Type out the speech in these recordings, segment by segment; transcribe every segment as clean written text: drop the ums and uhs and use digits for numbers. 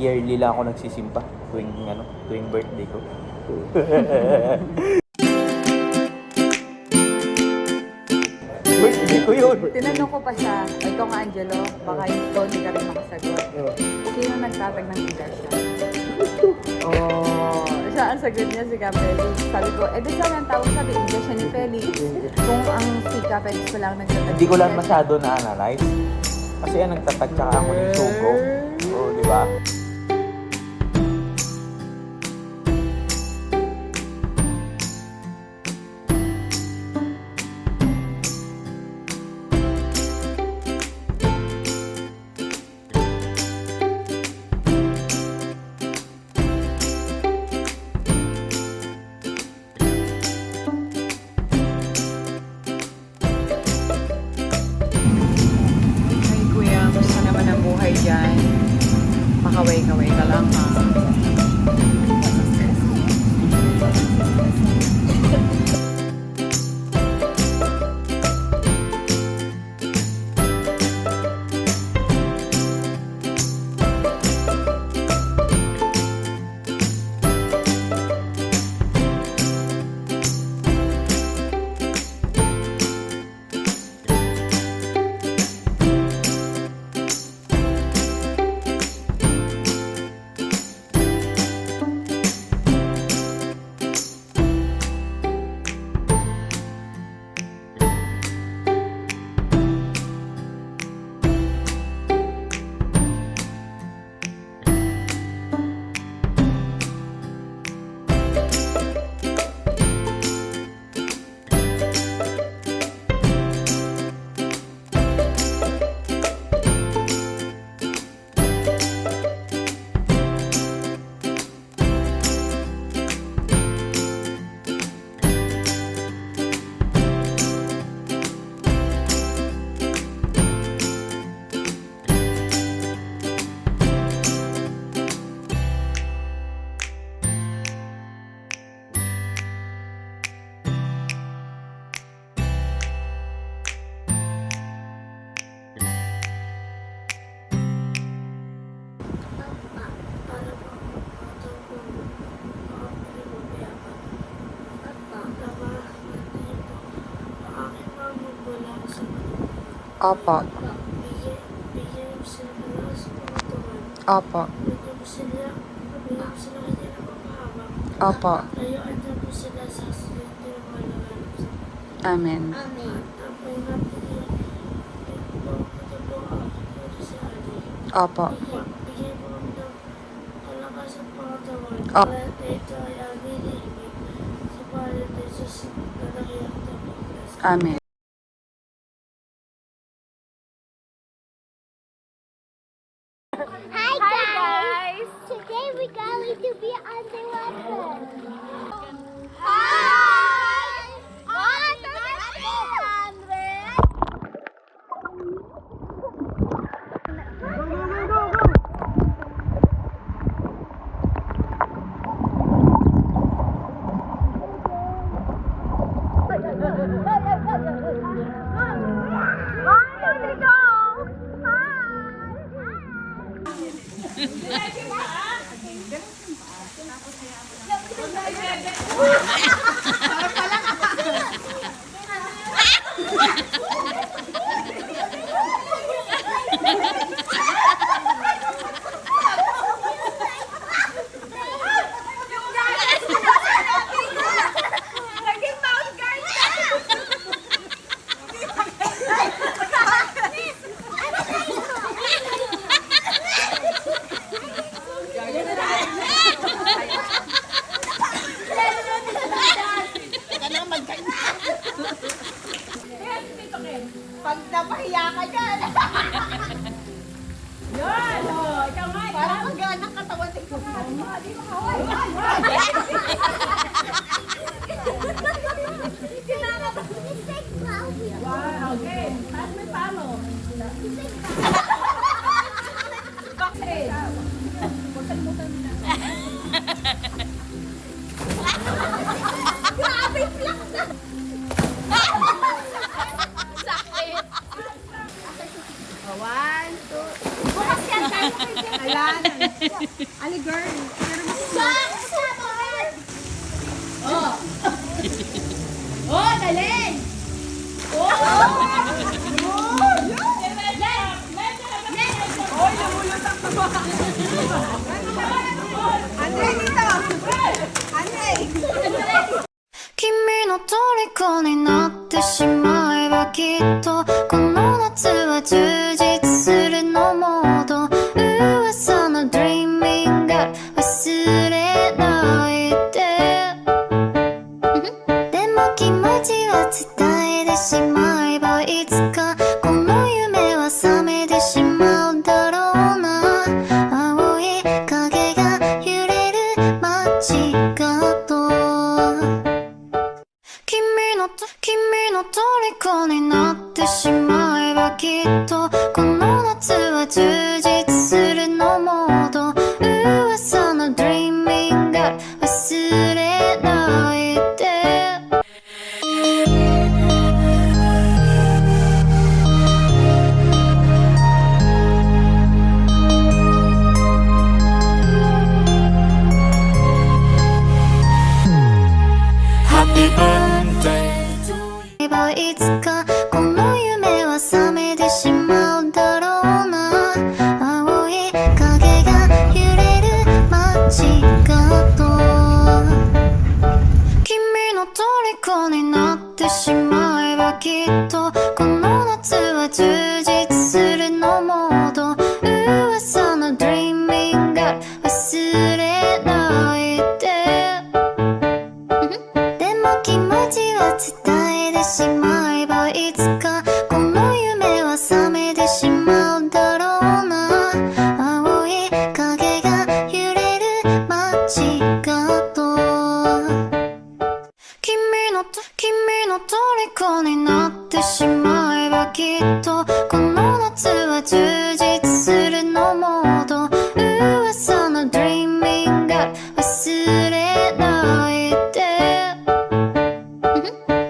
yearly lang ako nagsisimpa tuwing birthday ko. Birthday ko yun. Tinanong ko pa siya, ikaw nga Angelo, baka ikaw hindi ka rin makasagot. Sino nagtatag ng iglesia? Oh, siya ang sagot niya si Felix. Sabi ko, di saan ang tawag sabi, iglesia ni Felix. Kung ang si Felix pa lang nagtatag. Hindi ko lang masyado na-analyze. Kasi yan nagtatag tsaka ako yung sugo. Oo, di ba? Diyan, makaway-kaway ka lang ha. Opo. Opo. Opo. Amen. Opo. Opo. Amen. Hi guys! Today we're going to be underwater. Hi! Oh, Pag napahiya ka dyan. Yan! Oh, ikaw nga. Parang magaan ang katawan ito. Hindi ko kaway. Wow, okay. Taas mo yung palo. Bakit? Huwag kalimutan mo na. Grabe, flak na! Sakit! 1, 2... Bukas yan! Ayan! 君の虜になってしまえばきっとこの夏は充実するのモード噂の Dreaming Girl 忘れないででも気持ちは伝えてしまえばいつかこの夢は覚めてしまうだろうな青い影が揺れる街角君の虜になってしまえばきっとこの夏は充実するのモード噂の Dreaming Girl 忘れないでいつかこの夢は覚めてしまうだろうな青い影が揺れる街角君の虜になってしまえばきっとこの夏は充実するのモード噂の Dreaming Girl 忘れないででも気持ちは伝えてしまえばいつかこの夢は覚めてしまうだろうな青い影が揺れる街角君の虜になってしまえばきっとこの夏は充実するのモード噂の Dreaming Girl 忘れないで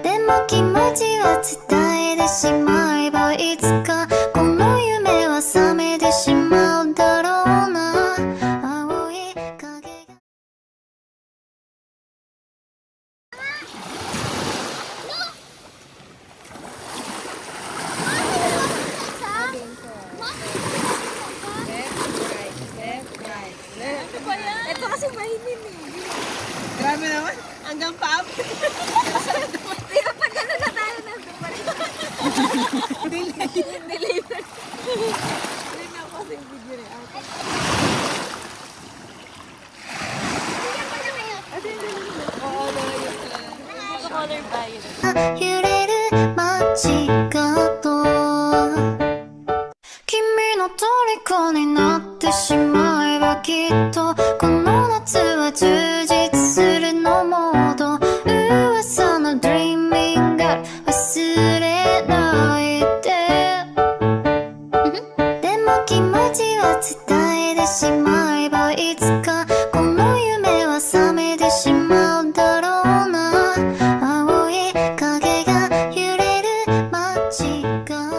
でも気持ちは伝えてしまえばいつかこの夢は覚めてしまうだろうな青い影がIto kasi mahinin eh. Grabe naman. Hanggang paa. Di ba pag gano'n na tayo nandun pa rin? Delay. Hindi na ako kasing video rin. Color ba yun? 揺れる街角君の虜になってしまえばきっとこの夏は充実するのモード噂の Dreaming Girl 忘れないででも気持ちは伝えてしまえばいつかこの夢は覚めてしまうだろうな青い影が揺れる街角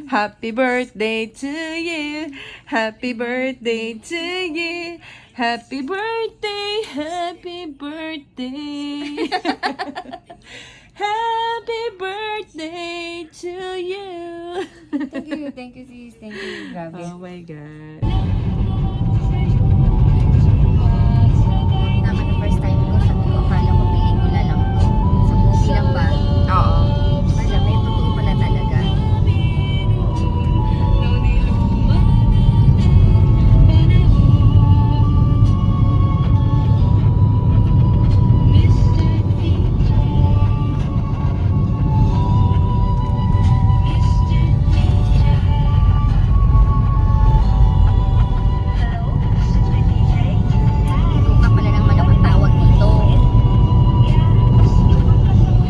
Happy birthday to you. Happy birthday to you. Happy birthday, happy birthday. Happy birthday to you. Thank you sis. Thank you. Grabe. Oh my God. Tama na first time ko, sabi ko, akala ko pelikula lang to. Sa movie lang ba? Oo. Wala, may totoo pala talaga. Luka pala ng manok ang tawag dito.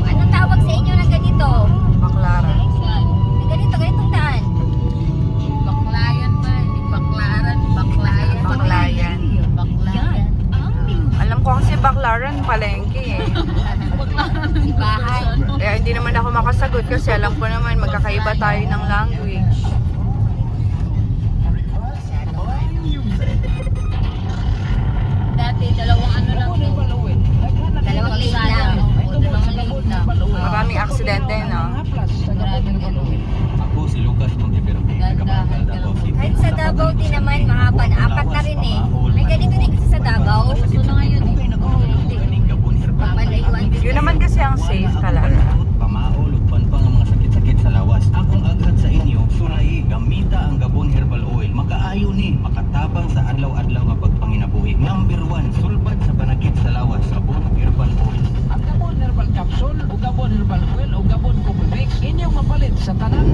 Anong tawag sa inyo ng ganito? Baklaran. Ng ganitong daan? Baklayan ba? Hindi baklaran, baklayan. Baklayan. Baklayan. Alam ko kasi baklaran palengke eh. Si bahay. Kaya hindi naman ako makasagot kasi alam ko naman magkakaiba tayo ng language. Dati, dalawang ano lang to. Dalawang lane lang. O, dalawang lane lang. Maraming aksidente, no? Maraming ano. Ako si Lucas Montevero, Dahan-dahan ka lang. Kahit sa Davao din naman, mahaba na. Apat na rin eh. May ganito din kasi sa Davao. Gusto na ngayon eh. Papalayuan din. Yun naman kasi ang safe talaga. Pamaol ug panpang ang mga sakit-sakit sa lawas. Akong aghat sa inyo, sulay gamita ang Gabon Herbal Oil. Makaayo ni, makatabang sa adlaw-adlaw nga pagpanginabuhi. Number 1, sulbad sa panakit sa lawas, Gabon Herbal Oil. Ang Gabon Herbal Capsule o Gabon Herbal Oil o Gabon Coffee Mix inyong mapalit sa tanan